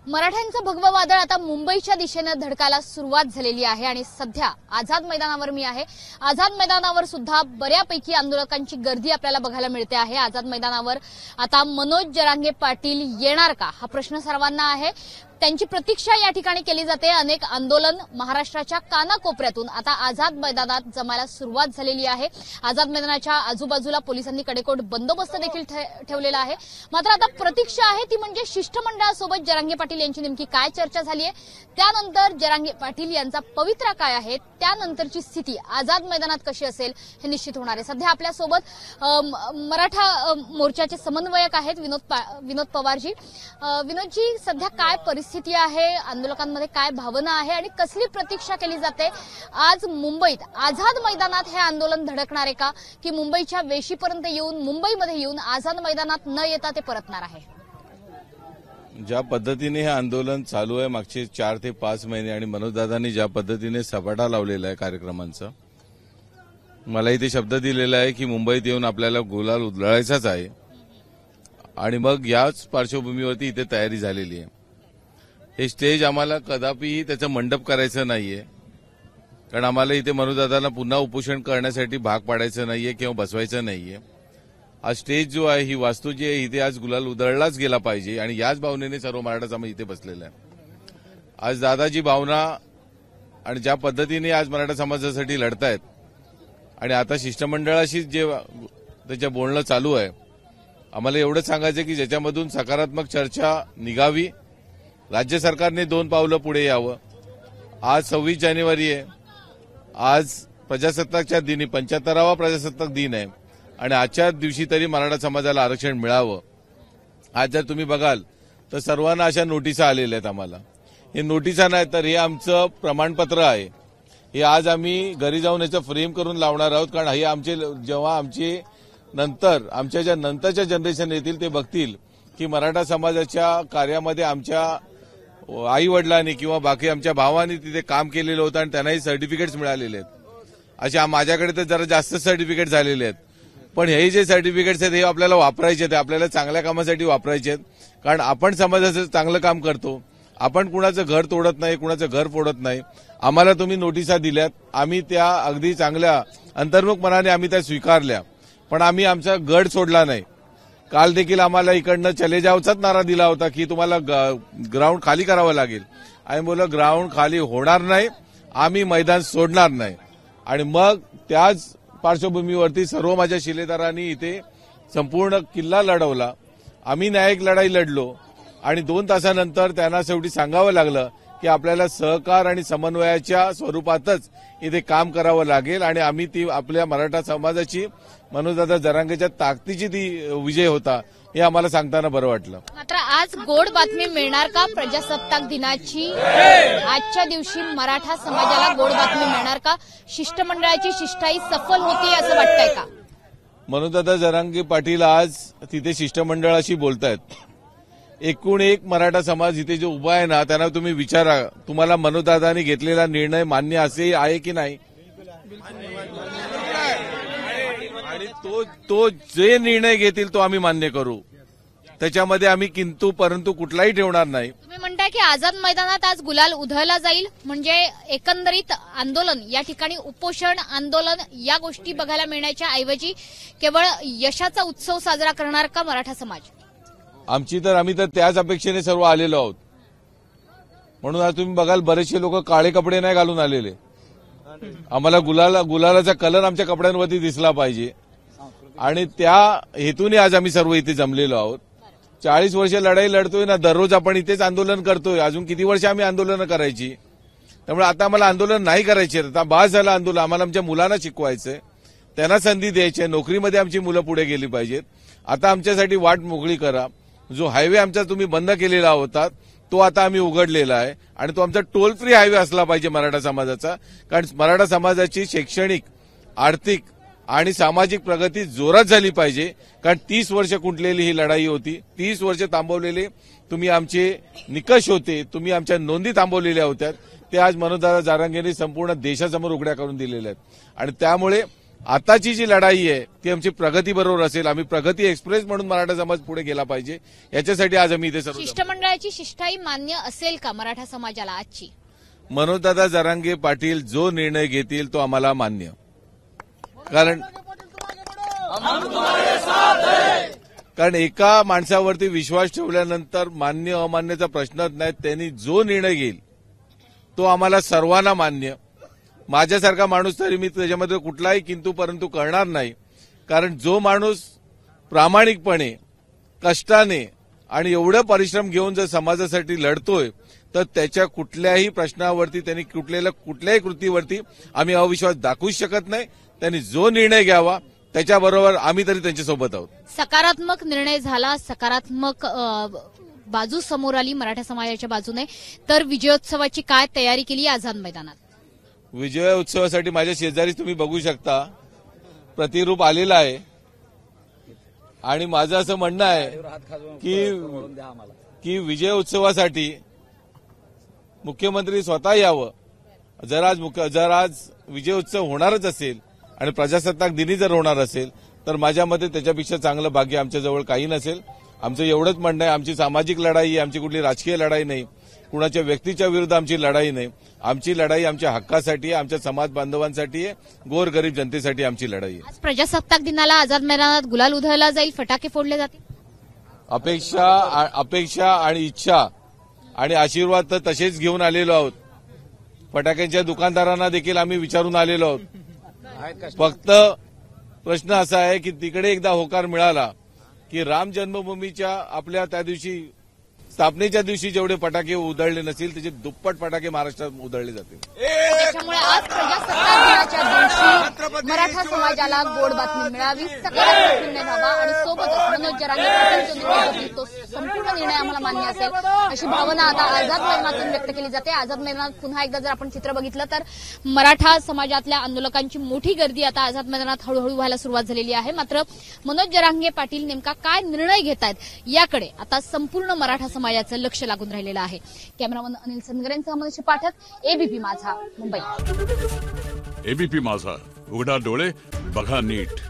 मराठ्यांचं भगवं वादळ आता मुंबईच्या दिशेने धडकायला सुरुवात झालेली आहे आणि सध्या आझाद मैदानावर मी आहे। आझाद मैदानावर सुद्धा बऱ्यापैकी आंदोलकांची गर्दी आपल्याला बघायला मिळते आहे। आझाद मैदानावर आता मनोज जरांगे पाटील येणार का हा प्रश्न सर्वांना आहे। त्यांची प्रतीक्षा या ठिकाणी केली जाते। अनेक आंदोलन महाराष्ट्राच्या कानाकोपऱ्यातून आता आझाद मैदानात जमायला सुरुवात झालेली आहे। आझाद मैदानाच्या आजूबाजूला पोलिसांनी कडेकोट बंदोबस्त देखील ठेवलेला आहे। मात्र आता प्रतीक्षा आहे ती म्हणजे शिष्टमंडळासोबत जरांगे पाटील यांची नेमकी काय चर्चा झाली आहे, त्यानंतर जरांगे पाटील यांचा पवित्रा काय आहे, त्यानंतरची स्थिती आझाद मैदानात कशी असेल हे निश्चित होणार आहे। सध्या आपल्यासोबत मराठा मोर्चाचे समन्वयक आहेत विनोद पवारजी। विनोदजी, सध्या काय स्थिती आहे, आंदोलकांमध्ये काय भावना आहे आणि कसली प्रतीक्षा केली जाते? आज मुंबईत आझाद मैदानात हे आंदोलन धडकणार आहे का की मुंबईच्या वेशीपर्यंत येऊन मुंबईमध्ये येऊन आझाद मैदानात न येता ते परतणार आहे? ज्या पद्धतीने हे आंदोलन चालू आहे मागचे 4 ते 5 महिने आणि मनोजदादांनी ज्या पद्धतीने सपाटा लावलेला आहे कार्यक्रमांचा, मला इथे शब्द दिलेला आहे की मुंबईत येऊन आपल्याला गुलाल उधळायचाच आहे आणि मग याच पार्श्वभूमीवरती इथे तयारी झालेली आहे। हे स्टेज आम्हाला कदापिही त्याचं मंडप करायचं नाहीये, कारण आम्हाला इथे मनोजदादांना पुन्हा उपोषण करण्यासाठी भाग पाडायचं नाहीये किंवा बसवायचं नाहीये। हा स्टेज जो आहे, ही वास्तू जी आहे, इथे आज गुलाल उधळलाच गेला पाहिजे आणि याच भावनेने सर्व मराठा समाज इथे बसलेला आहे। आज दादाजी भावना आणि ज्या पद्धतीने आज मराठा समाजासाठी लढतायत आणि आता शिष्टमंडळाशी जे त्याच्या बोलणं चालू आहे, आम्हाला एवढंच सांगायचं की ज्याच्यामधून सकारात्मक चर्चा निघावी। राज्य सरकारने 2 पावलं पुढे यावं। आज 26 जानेवारी आहे, आज प्रजासत्ताकच्या दिनी 75वा प्रजासत्ताक दिन आहे आणि आजच्या दिवशी तरी मराठा समाजाला आरक्षण मिळावं। आज जर तुम्ही बघाल तर सर्वांना अशा नोटिसा आलेल्या आहेत आम्हाला। हे नोटिसा नाही तर हे आमचं प्रमाणपत्र आहे। हे आज आम्ही घरी जाऊन याचं फ्रेम करून लावणार आहोत, कारण हे आमचे जेव्हा आमच्या ज्या नंतरच्या जनरेशन येतील ते बघतील की मराठा समाजाच्या कार्यामध्ये आमच्या आई वडिलांनी किंवा बाकी आमच्या भावांनी तिथे काम केलेलं होतं आणि त्यांनाही सर्टिफिकेट्स मिळालेले आहेत। अशा माझ्याकडे तर जरा जास्त सर्टिफिकेट झालेले आहेत, पण हे जे सर्टिफिकेट्स आहेत हे आपल्याला वापरायचे आहेत, आपल्याला चांगल्या कामासाठी वापरायचे आहेत, कारण आपण समाजाचं चांगलं काम करतो। आपण कुणाचं घर तोडत नाही, कुणाचं घर फोडत नाही। आम्हाला तुम्ही नोटिसा दिल्यात, आम्ही त्या अगदी चांगल्या अंतर्मुख मनाने आम्ही त्या स्वीकारल्या, पण आम्ही आमचा गड सोडला नाही। काल देखील आम्हाला इकडनं चले जावचाच नारा दिला होता की तुम्हाला ग्राउंड खाली करावं लागेल। आम्ही बोललो ग्राउंड खाली होणार नाही, आम्ही मैदान सोडणार नाही। आणि मग त्याच पार्श्वभूमीवरती सर्व माझ्या शिलेदारांनी इथे संपूर्ण किल्ला लढवला। आम्ही न्यायिक लढाई लढलो आणि 2 तासानंतर त्यांना शेवटी सांगावं लागलं की आपल्याला सहकार आणि समन्वयाच्या स्वरूपातच इथे काम करावं लागेल आणि आम्ही ती आपल्या मराठा समाजाची मनोजदादा जरांगेच्या ताकदीची ती विजय होता हे आम्हाला सांगताना बरं वाटलं। मात्र आज गोड बातमी मिळणार का प्रजासत्ताक दिनाची? आजच्या दिवशी मराठा समाजाला गोड बातमी मिळणार का? शिष्टमंडळाची शिष्टाई सफल होती असं वाटतंय का? मनोजदादा जरांगे पाटील आज तिथे शिष्टमंडळाशी बोलतायत। एकूण एक मराठा समाज इथे जो उभा आहे ना, त्यांना तुम्ही विचारा, तुम्हाला मनोजदादांनी घेतलेला निर्णय मान्य असे आहे की नाही? आणि तो जे निर्णय घेतील तो आम्ही मान्य करू, त्याच्यामध्ये आम्ही किंतु परंतु कुठलाही ठेवणार नाही। तुम्ही म्हणताय की आझाद मैदानात आज गुलाल उधळला जाईल, म्हणजे एकंदरीत आंदोलन या ठिकाणी उपोषण आंदोलन या गोष्टी बघायला मिळण्याच्या ऐवजी केवळ यशाचा उत्सव साजरा करणार का मराठा समाज? आम्ही तर त्याच अपेक्षेने सर्व आलेलो आहोत। म्हणून आज तुम्ही बघाल बरेचसे लोक काळे कपडे नाही घालून आलेले। आम्हाला गुलालाचा कलर आमच्या कपड्यांवरती दिसला पाहिजे आणि त्या हेतूने आज आम्ही सर्व इथे जमलेलो आहोत। 40 वर्ष लढाई लढतोय ना, दररोज आपण इथेच आंदोलन करतोय। अजून किती वर्ष आम्ही आंदोलन करायची? त्यामुळे आता आम्हाला आंदोलन नाही करायचे, आता बास झालं आंदोलन। आम्हाला आमच्या मुलांना शिकवायचंय, त्यांना संधी द्यायची आहे, नोकरीमध्ये आमची मुलं पुढे गेली पाहिजेत। आता आमच्यासाठी वाट मोकळी करा। जो हायवे आमचा तुम्ही बंद केलेला होता तो आता आम्ही उघडलेला आहे आणि तो आमचा टोल फ्री हायवे असला पाहिजे मराठा समाजाचा, कारण मराठा समाजाची शैक्षणिक, आर्थिक आणि सामाजिक प्रगती जोरात झाली पाहिजे। कारण 30 वर्ष कुंठलेली ही लढाई होती, 30 वर्ष थांबवलेले तुम्ही आमचे निकष होते, तुम्ही आमच्या नोंदी थांबवलेल्या होत्या, ते आज मनोजदादा जरांगेंनी संपूर्ण देशासमोर उघड्या करून दिलेल्या आहेत। आणि त्यामुळे आताची जी लढाई आहे ती आमची प्रगती बरोबर असेल. आम्ही प्रगती एक्सप्रेस म्हणून मराठा समाज पुढे गेला पाहिजे, याच्यासाठी आज आम्ही इथे सर्व शिष्टमंडळाची शिष्टाई मान्य असेल का मराठा समाजाला आजची? मनोजदादा जरांगे पाटील जो निर्णय घेतील तो आम्हाला मान्य. कारण एका माणसावरती विश्वास ठेवल्यानंतर मान्य अमान्याचा प्रश्नच नाही. त्यांनी जो निर्णय घेईल तो आम्हाला सर्वांना मान्य. माझ्यासारखा माणूस तरी मी त्याच्यामध्ये कुठलाही किंतु परंतु करणार नाही. कारण जो माणूस प्रामाणिकपणे कष्टाने आणि एवढं परिश्रम घेऊन जर समाजासाठी लढतोय तर त्याच्या कुठल्याही प्रश्नावरती त्यांनी कुठल्याही कृतीवरती आम्ही अविश्वास दाखवूच शकत नाही. त्यांनी जो निर्णय घ्यावा त्याच्याबरोबर आम्ही तरी त्यांच्यासोबत आहोत. सकारात्मक निर्णय झाला, सकारात्मक बाजू समोर आली मराठा समाजाच्या बाजूने, तर विजयोत्सवाची काय तयारी केली आझाद मैदानात? विजय उत्सवासाठी माझ्या शेजारी तुम्ही बघू शकता प्रतिरूप आलेलं आहे. आणि माझं असं म्हणणं आहे की विजय उत्सवासाठी मुख्यमंत्री स्वतः यावं. जर आज विजय उत्सव होणारच असेल आणि प्रजासत्ताक दिनी जर होणार असेल तर माझ्या मते त्याच्यापेक्षा चांगलं भाग्य आमच्याजवळ काही नसेल. आमचं एवढंच म्हणणं आहे, आमची सामाजिक लढाई आहे, आमची कुठली राजकीय लढाई नाही, कुणाच्या व्यक्तीच्या विरुद्ध आमची लढाई नाही. आमची लढाई आमच्या हक्कासाठी आहे, आमच्या समाज बांधवांसाठी आहे, गोरगरीब जनतेसाठी आमची लढाई आहे. आज प्रजासत्ताक दिनाला आझाद मैदानात गुलाल उधळला जाईल, फटाके फोडले जातील. अपेक्षा आणि इच्छा आणि आशीर्वाद तर तसेच घेऊन आलेलो आहोत. फटाक्यांच्या दुकानदारांना देखील आम्ही विचारून आलेलो आहोत. फक्त प्रश्न असा आहे की तिकडे एकदा होकार मिळाला की राम जन्मभूमीच्या आपल्या त्या दिवशी स्थापनेच्या दिवशी जेवढे फटाके उधळले नसतील त्याचे दुप्पट फटाके महाराष्ट्रात उधळले जातील. त्याच्यामुळे आज प्रजासत्ताक दिनाच्या दिवशी मराठा समाजाला गोड बातमी मिळावी, सकारात्मक निर्णय व्हावा आणि सोबतच मनोज जरांगे पाटील जो निर्णय घेतील तो संपूर्ण निर्णय आम्हाला मान्य असेल अशी भावना आता आझाद मैदानातून व्यक्त केली जाते. आझाद मैदानात पुन्हा एकदा जर आपण चित्र बघितलं तर मराठा समाजातल्या आंदोलकांची मोठी गर्दी आता आझाद मैदानात हळूहळू व्हायला सुरुवात झालेली आहे. मात्र मनोज जरांगे पाटील नेमका काय निर्णय घेत आहेत याकडे आता संपूर्ण मराठा समाजाचं लक्ष लागून राहिलेलं आहे. कॅमेरामन अनिल सनगरेंसह मनीष पाठक, एबीपी माझा, मुंबई. एबीपी माझा, उघडा डोळे बघा नीट.